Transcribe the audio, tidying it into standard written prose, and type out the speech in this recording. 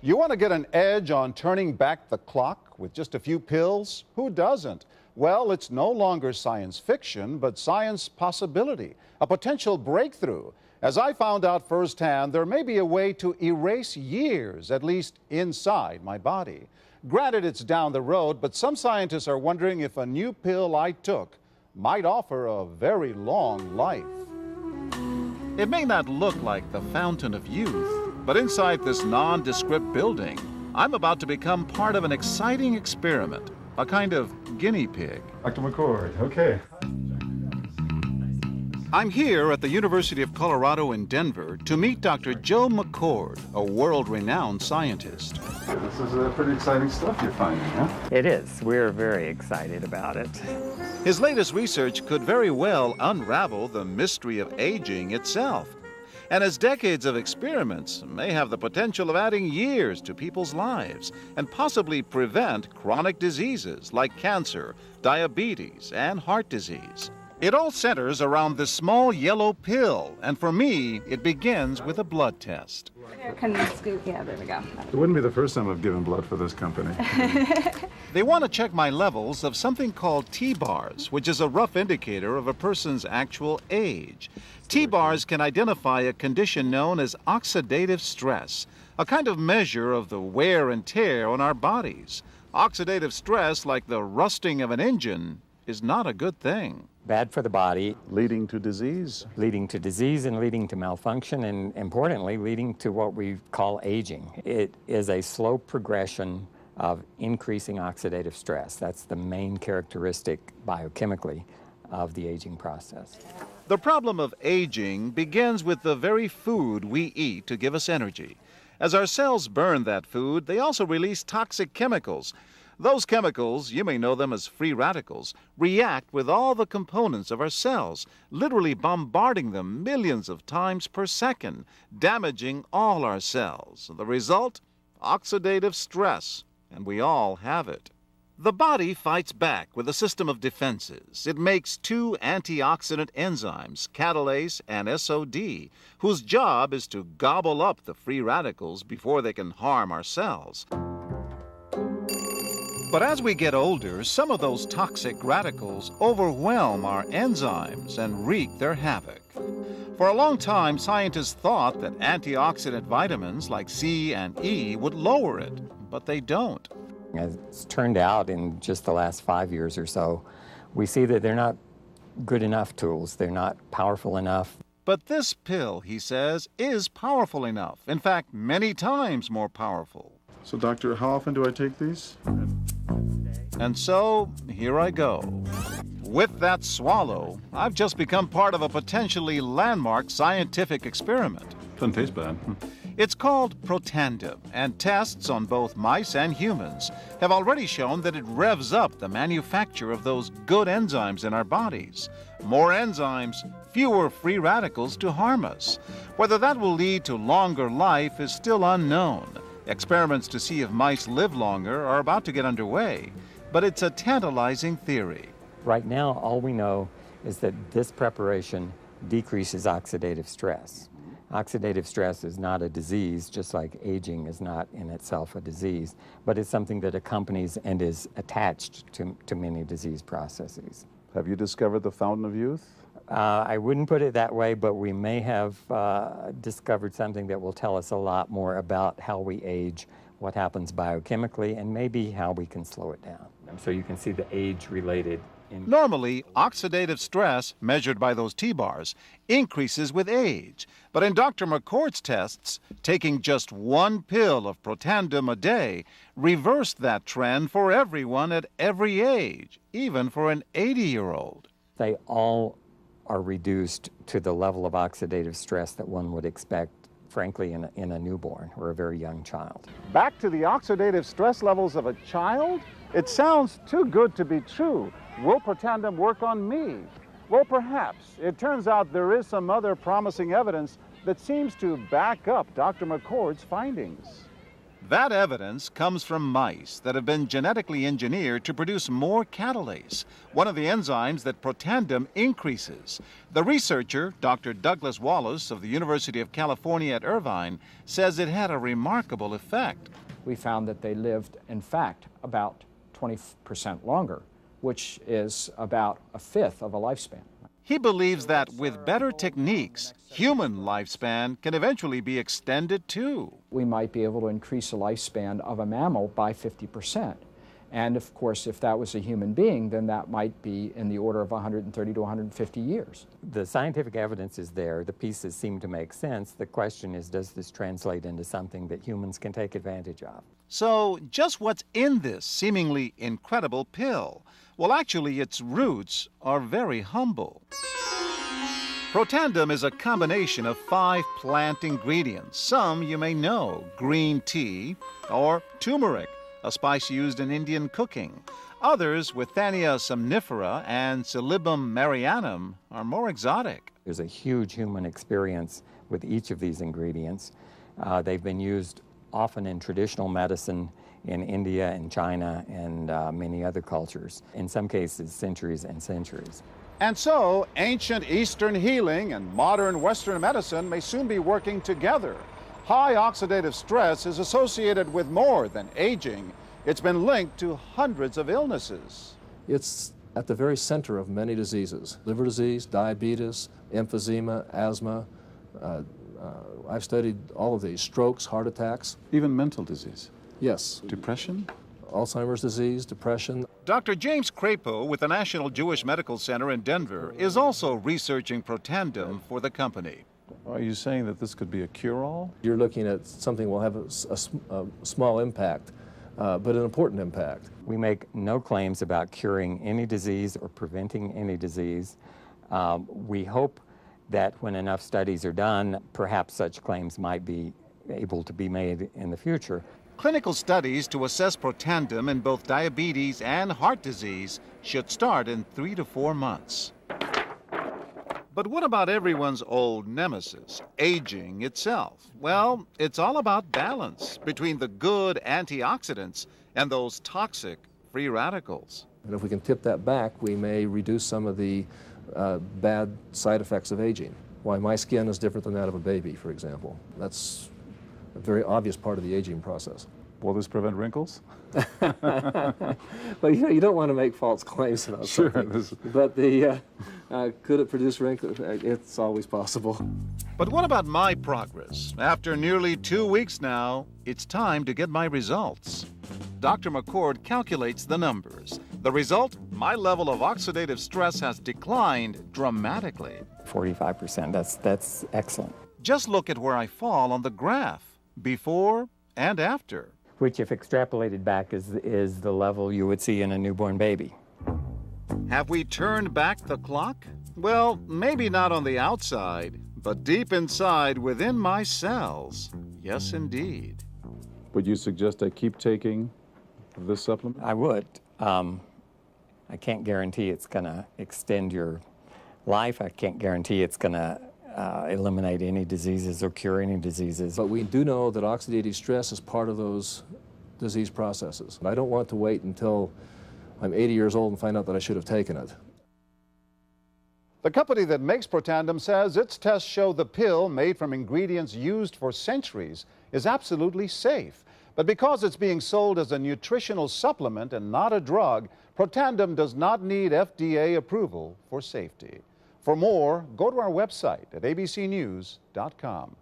You want to get an edge on turning back the clock with just a few pills? Who doesn't? Well, it's no longer science fiction, but science possibility, a potential breakthrough. As I found out firsthand, there may be a way to erase years, at least inside my body. Granted, it's down the road, but some scientists are wondering if a new pill I took might offer a very long life. It may not look like the fountain of youth, but inside this nondescript building, I'm about to become part of an exciting experiment, a kind of guinea pig. Dr. McCord, okay. I'm here at the University of Colorado in Denver to meet Dr. Joe McCord, a world-renowned scientist. This is pretty exciting stuff you're finding, huh? It is. We're very excited about it. His latest research could very well unravel the mystery of aging itself. And his decades of experiments may have the potential of adding years to people's lives and possibly prevent chronic diseases like cancer, diabetes, and heart disease. It all centers around this small yellow pill, and for me, it begins with a blood test. Can you scoop? Yeah, there we go. It wouldn't be the first time I've given blood for this company. They want to check my levels of something called T-bars, which is a rough indicator of a person's actual age. T-bars can identify a condition known as oxidative stress, a kind of measure of the wear and tear on our bodies. Oxidative stress, like the rusting of an engine, is not a good thing. Bad for the body. Leading to disease. Leading to disease and leading to malfunction, and importantly, leading to what we call aging. It is a slow progression of increasing oxidative stress. That's the main characteristic biochemically of the aging process. The problem of aging begins with the very food we eat to give us energy. As our cells burn that food, they also release toxic chemicals. Those chemicals, you may know them as free radicals, react with all the components of our cells, literally bombarding them millions of times per second, damaging all our cells. The result? Oxidative stress, and we all have it. The body fights back with a system of defenses. It makes two antioxidant enzymes, catalase and SOD, whose job is to gobble up the free radicals before they can harm our cells. But as we get older, some of those toxic radicals overwhelm our enzymes and wreak their havoc. For a long time, scientists thought that antioxidant vitamins like C and E would lower it, but they don't. As it's turned out in just the last 5 years or so, we see that they're not good enough tools. They're not powerful enough. But this pill, he says, is powerful enough. In fact, many times more powerful. So, doctor, how often do I take these? And so, here I go. With that swallow, I've just become part of a potentially landmark scientific experiment. Doesn't taste bad. It's called Protandim, and tests on both mice and humans have already shown that it revs up the manufacture of those good enzymes in our bodies. More enzymes, fewer free radicals to harm us. Whether that will lead to longer life is still unknown. Experiments to see if mice live longer are about to get underway, but it's a tantalizing theory. Right now, all we know is that this preparation decreases oxidative stress. Oxidative stress is not a disease, just like aging is not in itself a disease, but it's something that accompanies and is attached to many disease processes. Have you discovered the fountain of youth? I wouldn't put it that way, but we may have discovered something that will tell us a lot more about how we age, what happens biochemically, and maybe how we can slow it down. So you can see the age-related. Normally, oxidative stress, measured by those T-bars, increases with age. But in Dr. McCord's tests, taking just one pill of Protandim a day reversed that trend for everyone at every age, even for an 80-year-old. They all are reduced to the level of oxidative stress that one would expect, frankly, in a newborn or a very young child. Back to the oxidative stress levels of a child? It sounds too good to be true. Will Protandim work on me? Well, perhaps. It turns out there is some other promising evidence that seems to back up Dr. McCord's findings. That evidence comes from mice that have been genetically engineered to produce more catalase, one of the enzymes that Protandim increases. The researcher, Dr. Douglas Wallace of the University of California at Irvine, says it had a remarkable effect. We found that they lived, in fact, about 20% longer, which is about a fifth of a lifespan. He believes that with better techniques, human lifespan can eventually be extended too. We might be able to increase the lifespan of a mammal by 50%. And of course, if that was a human being, then that might be in the order of 130 to 150 years. The scientific evidence is there. The pieces seem to make sense. The question is, does this translate into something that humans can take advantage of? So, just what's in this seemingly incredible pill? Well, actually, its roots are very humble. Protandim is a combination of 5 plant ingredients. Some you may know: green tea or turmeric, a spice used in Indian cooking. Others, Withania somnifera and Silybum marianum, are more exotic. There's a huge human experience with each of these ingredients. They've been used often in traditional medicine in India and China and many other cultures, in some cases centuries and centuries. And so, ancient Eastern healing and modern Western medicine may soon be working together. High oxidative stress is associated with more than aging. It's been linked to hundreds of illnesses. It's at the very center of many diseases: liver disease, diabetes, emphysema, asthma. I've studied all of these: strokes, heart attacks. Even mental disease. Yes, Depression? Alzheimer's disease, depression. Dr. James Crapo with the National Jewish Medical Center in Denver is also researching Protandim for the company. Are you saying that this could be a cure-all? You're looking at something will have a small impact, but an important impact. We make no claims about curing any disease or preventing any disease. We hope that when enough studies are done, perhaps such claims might be able to be made in the future. Clinical studies to assess Protandim in both diabetes and heart disease should start in 3 to 4 months. But what about everyone's old nemesis, aging itself? Well, it's all about balance between the good antioxidants and those toxic free radicals. And if we can tip that back, we may reduce some of the bad side effects of aging. Why my skin is different than that of a baby, for example. That's a very obvious part of the aging process. Will this prevent wrinkles? Well, you don't want to make false claims about something. But could it produce wrinkles? It's always possible. But what about my progress? After nearly 2 weeks now, it's time to get my results. Dr. McCord calculates the numbers. The result? My level of oxidative stress has declined dramatically. 45%, that's excellent. Just look at where I fall on the graph, before and after. Which, if extrapolated back, is the level you would see in a newborn baby. Have we turned back the clock? Well, maybe not on the outside, but deep inside within my cells. Yes, indeed. Would you suggest I keep taking this supplement? I would. I can't guarantee it's going to extend your life. I can't guarantee it's going to eliminate any diseases or cure any diseases. But we do know that oxidative stress is part of those disease processes. I don't want to wait until I'm 80 years old and find out that I should have taken it. The company that makes Protandim says its tests show the pill, made from ingredients used for centuries, is absolutely safe. But because it's being sold as a nutritional supplement and not a drug, Protandim does not need FDA approval for safety. For more, go to our website at abcnews.com.